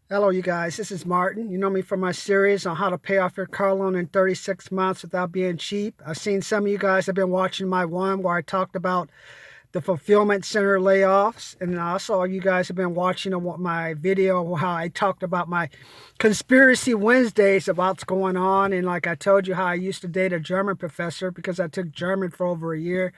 Hello, you guys. This is Martin. You know me from my series on how to pay off your car loan in 36 months without being cheap. I've seen some of you guys have been watching my one where I talked about the fulfillment center layoffs, and also you guys have been watching my video how I talked about my conspiracy Wednesdays about what's going on. And like I told you how I used to date a German professor because I took German for over a year.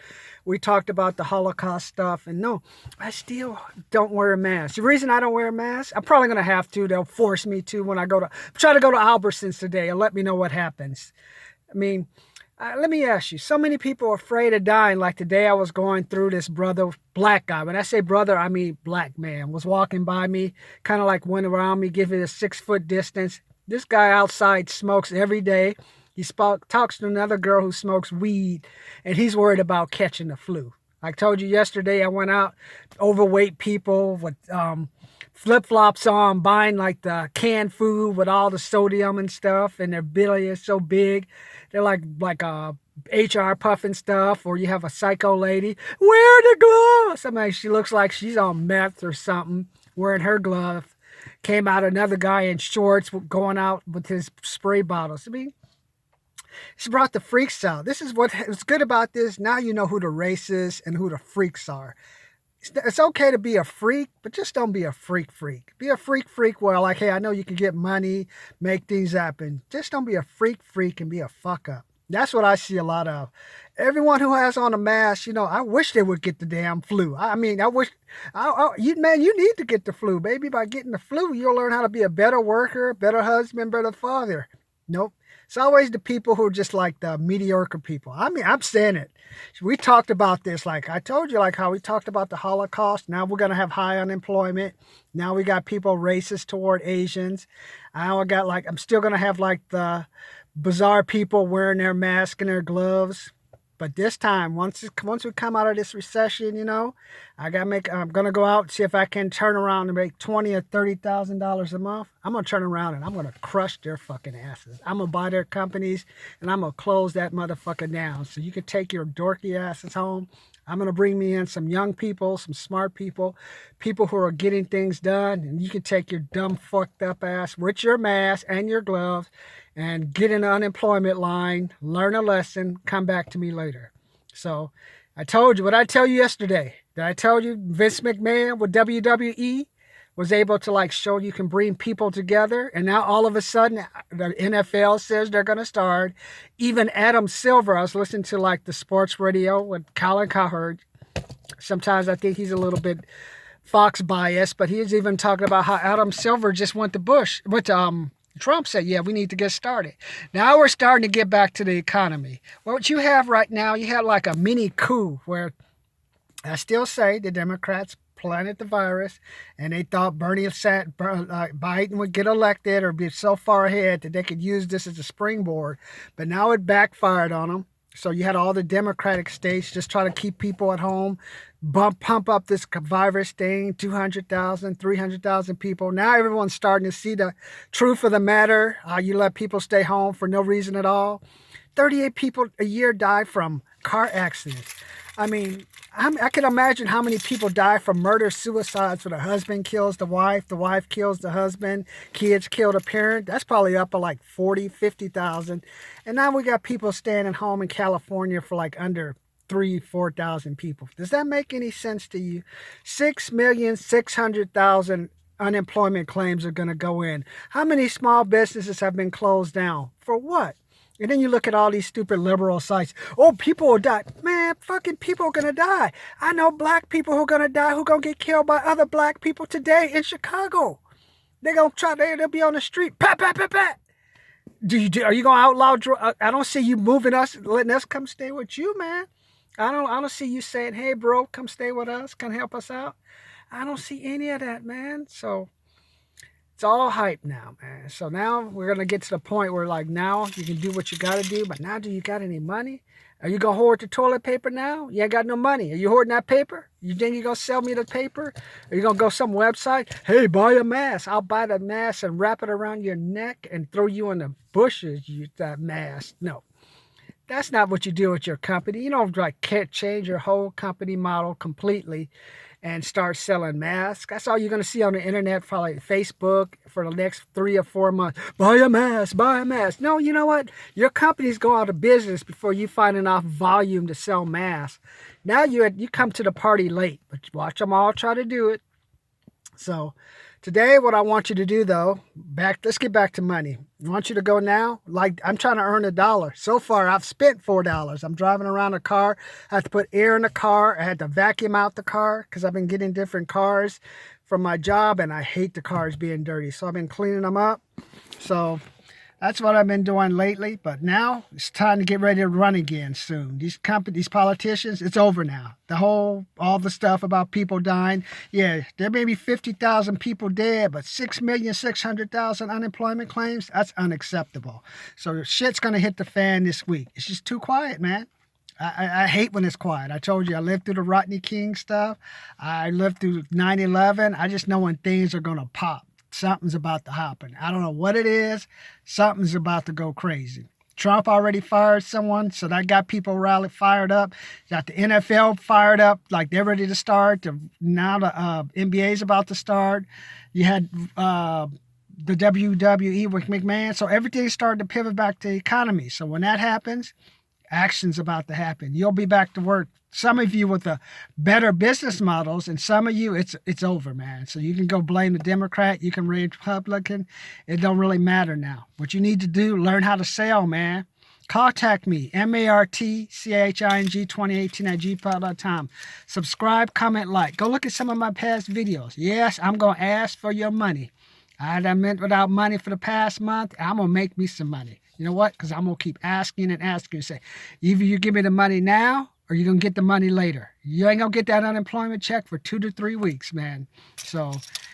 We talked about the Holocaust stuff, and no, I still don't wear a mask. The reason I don't wear a mask, I'm probably going to have to. They'll force me to when I try to go to Albertsons today and let me know what happens. I mean, let me ask you, so many people are afraid of dying. Like today I was going through, this brother, black guy. When I say brother, I mean black man, was walking by me, kind of like went around me, give it a 6 foot distance. This guy outside smokes every day. Talks to another girl who smokes weed, and he's worried about catching the flu. I told you yesterday, I went out, overweight people with flip-flops on, buying like the canned food with all the sodium and stuff, and their belly is so big. They're like a HR puffing stuff. Or you have a psycho lady, wear the gloves. I mean, she looks like she's on meth or something, wearing her glove. Came out another guy in shorts going out with his spray bottles. I mean, it's brought the freaks out. This is what's good about this. Now you know who the racists and who the freaks are. It's okay to be a freak, but just don't be a freak. Be a freak where, like, hey, I know you can get money, make things happen. Just don't be a freak and be a fuck up. That's what I see a lot of. Everyone who has on a mask, I wish they would get the damn flu. I mean, I wish, you need to get the flu, baby. By getting the flu, you'll learn how to be a better worker, better husband, better father. Nope. It's always the people who are just like the mediocre people. I mean, I'm saying it. We talked about this. Like I told you, like how we talked about the Holocaust. Now we're going to have high unemployment. Now we got people racist toward Asians. I'm still going to have like the bizarre people wearing their mask and their gloves. But this time, once we come out of this recession, I'm gonna go out and see if I can turn around and make $20,000 or $30,000 a month. I'm gonna turn around and I'm gonna crush their fucking asses. I'm gonna buy their companies and I'm gonna close that motherfucker down. So you can take your dorky asses home. I'm gonna bring me in some young people, some smart people, people who are getting things done, and you can take your dumb fucked up ass with your mask and your gloves and get in the unemployment line, learn a lesson, come back to me later. So I told you what I tell you yesterday. Did I tell you Vince McMahon with WWE was able to like show you can bring people together, and now all of a sudden the NFL says they're going to start. Even Adam Silver, I was listening to like the sports radio with Colin Cowherd. Sometimes I think he's a little bit Fox biased, but he's even talking about how Adam Silver just went to Trump said, yeah, we need to get started. Now we're starting to get back to the economy. What you have right now, you have like a mini coup where I still say the Democrats planted the virus and they thought Biden would get elected or be so far ahead that they could use this as a springboard. But now it backfired on them. So you had all the Democratic states just trying to keep people at home, pump up this virus thing, 200,000, 300,000 people. Now everyone's starting to see the truth of the matter. You let people stay home for no reason at all. 38 people a year die from car accidents. I mean, I can imagine how many people die from murder suicides where the husband kills the wife kills the husband, kids kill the parent. That's probably up to like 40, 50,000. And now we got people staying at home in California for like under 4,000 people. Does that make any sense to you? 6,600,000 unemployment claims are going to go in. How many small businesses have been closed down? For what? And then you look at all these stupid liberal sites. Oh, people will die. Man, fucking people are going to die. I know black people who are going to die who are going to get killed by other black people today in Chicago. They're going to they'll be on the street. Pat, pat, pat, pat. Are you going to outlaw I don't see you moving us, letting us come stay with you, man. I don't see you saying, hey, bro, come stay with us. Come help us out. I don't see any of that, man. So it's all hype now, man. So now we're going to get to the point where, like, now you can do what you got to do, but now do you got any money? Are you going to hoard the toilet paper now? You ain't got no money. Are you hoarding that paper? You think you're going to sell me the paper? Are you going to go some website? Hey, buy a mask. I'll buy the mask and wrap it around your neck and throw you in the bushes, that mask. No. That's not what you do with your company. You don't like can't change your whole company model completely and start selling masks. That's all you're going to see on the internet, probably Facebook, for the next 3 or 4 months. Buy a mask, buy a mask. No, you know what? Your company's go out of business before you find enough volume to sell masks. Now you come to the party late, but watch them all try to do it. So today, what I want you to do, though, let's get back to money. I want you to go now. Like, I'm trying to earn $1. So far, I've spent $4. I'm driving around a car. I had to put air in the car. I had to vacuum out the car because I've been getting different cars from my job, and I hate the cars being dirty. So I've been cleaning them up. So that's what I've been doing lately. But now it's time to get ready to run again soon. These politicians, it's over now. All the stuff about people dying. Yeah, there may be 50,000 people dead, but 6,600,000 unemployment claims, that's unacceptable. So shit's going to hit the fan this week. It's just too quiet, man. I hate when it's quiet. I told you I lived through the Rodney King stuff. I lived through 9/11. I just know when things are going to pop. Something's about to happen. I don't know what it is. Something's about to go crazy. Trump already fired someone, so that got people fired up. Got the NFL fired up, like they're ready to start. Now the NBA is about to start. You had the WWE with McMahon, so everything's starting to pivot back to the economy. So when that happens, action's about to happen. You'll be back to work. Some of you with the better business models, and some of you, it's over, man. So you can go blame the Democrat, you can blame Republican. It don't really matter now. What you need to do, learn how to sell, man. Contact me, martching2018@gmail.com. Subscribe, comment, like. Go look at some of my past videos. Yes, I'm going to ask for your money. I meant without money for the past month, I'm going to make me some money. You know what? Because I'm going to keep asking and asking. Say, either you give me the money now or you're going to get the money later. You ain't going to get that unemployment check for 2 to 3 weeks, man. So,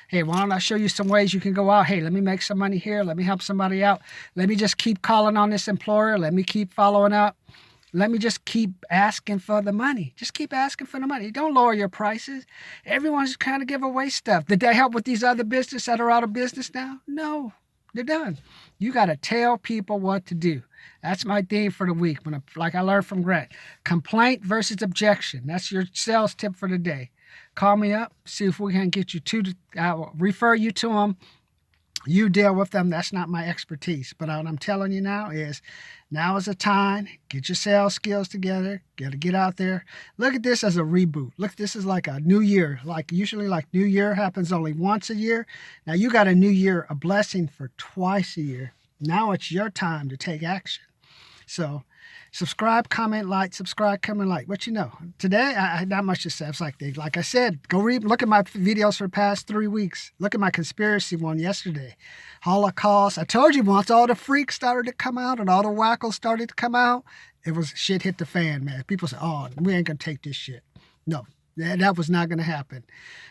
hey, why don't I show you some ways you can go out? Hey, let me make some money here. Let me help somebody out. Let me just keep calling on this employer. Let me keep following up. Let me just keep asking for the money. Just keep asking for the money. Don't lower your prices. Everyone's trying to give away stuff. Did that help with these other businesses that are out of business now? No. They're done. You got to tell people what to do. That's my theme for the week. Like I learned from Grant. Complaint versus objection. That's your sales tip for the day. Call me up. See if we can get you I will refer you to them. You deal with them. That's not my expertise. But what I'm telling you now is the time. Get your sales skills together. Got to get out there. Look at this as a reboot. Look, this is like a new year. Usually New Year happens only once a year. Now you got a new year, a blessing for twice a year. Now it's your time to take action. So subscribe, comment, like, subscribe, comment, like. What you know? Today, I had not much to say. It's like I said, go look at my videos for the past 3 weeks. Look at my conspiracy one yesterday. Holocaust. I told you once all the freaks started to come out and all the wackos started to come out, shit hit the fan, man. People said, oh, we ain't going to take this shit. No, that was not going to happen.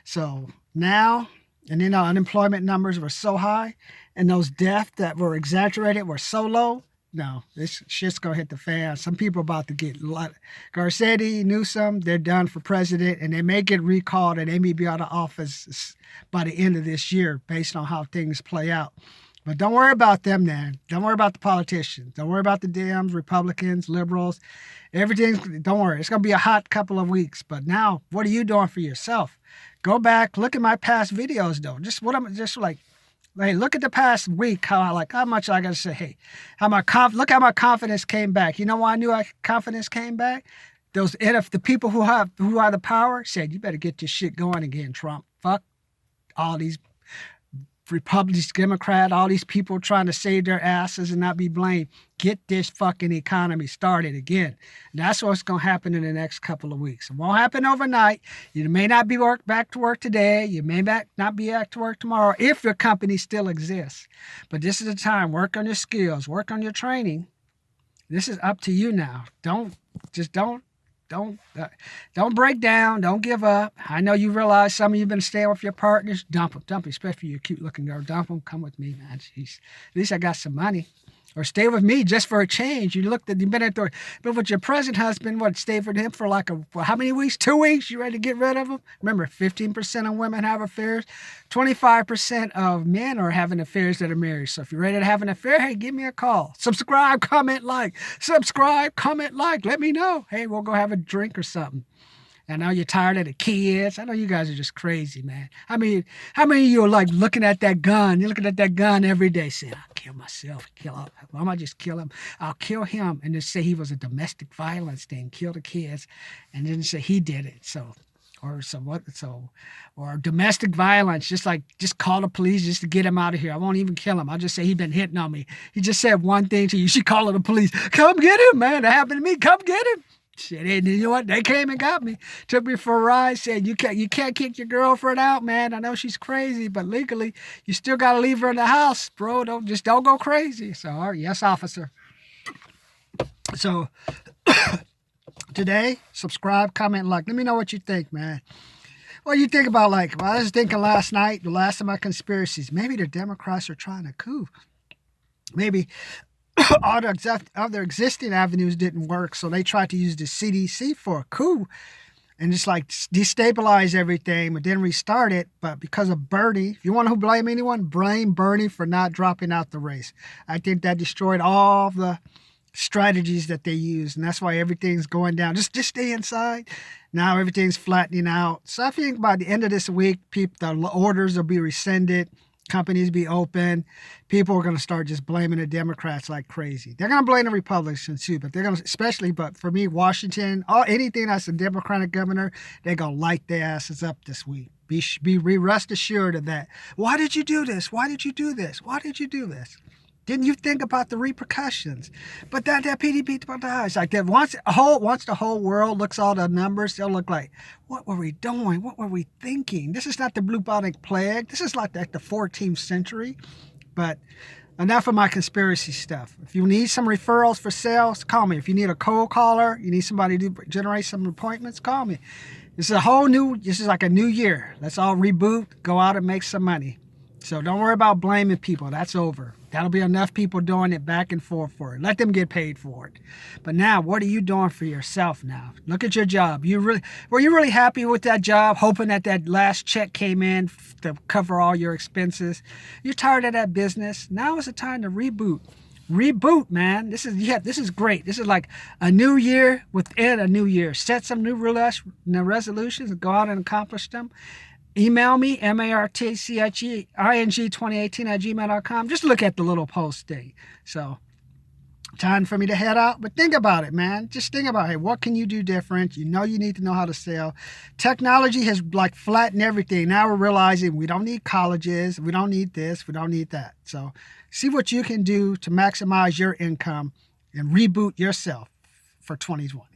So now, and then our unemployment numbers were so high and those deaths that were exaggerated were so low. No, this shit's going to hit the fan. Some people about to get Garcetti, Newsom, they're done for president, and they may get recalled, and they may be out of office by the end of this year based on how things play out. But don't worry about them, man. Don't worry about the politicians. Don't worry about the Dems, Republicans, liberals. Don't worry. It's going to be a hot couple of weeks. But now, what are you doing for yourself? Go back, look at my past videos, though. Hey, look at the past week, how much I got to say, hey, look how my confidence came back. You know why I knew confidence came back? The people who are the power said, you better get this shit going again, Trump. Fuck all these Republicans, Democrats, all these people trying to save their asses and not be blamed. Get this fucking economy started again. And that's what's going to happen in the next couple of weeks. It won't happen overnight. You may not be back to work today. You may not be back to work tomorrow if your company still exists. But this is the time. Work on your skills. Work on your training. This is up to you now. Don't break down. Don't give up. I know you realize some of you have been staying with your partners. Dump them, especially your cute looking girl. Dump them. Come with me, man. Jeez. At least I got some money. Or stay with me just for a change. You've been with your present husband, stay with him for how many weeks? 2 weeks? You ready to get rid of him? Remember, 15% of women have affairs. 25% of men are having affairs that are married. So if you're ready to have an affair, hey, give me a call. Subscribe, comment, like. Subscribe, comment, like. Let me know. Hey, we'll go have a drink or something. I know you're tired of the kids. I know you guys are just crazy, man. I mean, how many of you are like looking at that gun? You're looking at that gun every day saying, I'll kill myself. Why am I just kill him? I'll kill him. And just say he was a domestic violence thing, kill the kids, and then say he did it. Or domestic violence, just call the police just to get him out of here. I won't even kill him. I'll just say he's been hitting on me. He just said one thing to you. You should call the police. Come get him, man. That happened to me. Come get him. Shit, and you know what? They came and got me. Took me for a ride. Said you can't kick your girlfriend out, man. I know she's crazy, but legally you still gotta leave her in the house, bro. Don't go crazy. So, all right, yes, officer. So today, subscribe, comment, like. Let me know what you think, man. What do you think about, I was thinking last night, the last of my conspiracies, maybe the Democrats are trying to coup. Maybe all the other existing avenues didn't work, so they tried to use the CDC for a coup and just destabilize everything, but then restart it. But because of Bernie, if you want to blame anyone, blame Bernie for not dropping out the race. I think that destroyed all the strategies that they used, and that's why everything's going down. Just stay inside. Now everything's flattening out. So I think by the end of this week, the orders will be rescinded. Companies be open. People are going to start just blaming the Democrats like crazy. They're going to blame the Republicans too, but they're going to, but for me, Washington, anything that's a Democratic governor, they're going to light their asses up this week. Be rest assured of that. Why did you do this? Why did you do this? Why did you do this? Didn't you think about the repercussions? But that PDP dies like that. Once the whole world looks at all the numbers, they'll look like, what were we doing? What were we thinking? This is not the bubonic plague. This is like the 14th century. But enough of my conspiracy stuff. If you need some referrals for sales, call me. If you need a cold caller, you need somebody to generate some appointments, call me. This is like a new year. Let's all reboot, go out and make some money. So don't worry about blaming people. That's over. That'll be enough people doing it back and forth for it. Let them get paid for it. But now, what are you doing for yourself now? Look at your job. Were you really happy with that job, hoping that last check came in to cover all your expenses? You're tired of that business. Now is the time to reboot. Reboot, man. This is great. This is like a new year within a new year. Set some new resolutions and go out and accomplish them. Email me, martching2018@gmail.com. Just look at the little post thing. So, time for me to head out. But think about it, man. Just think about, hey, what can you do different? You need to know how to sell. Technology has flattened everything. Now we're realizing we don't need colleges. We don't need this. We don't need that. So, see what you can do to maximize your income and reboot yourself for 2020.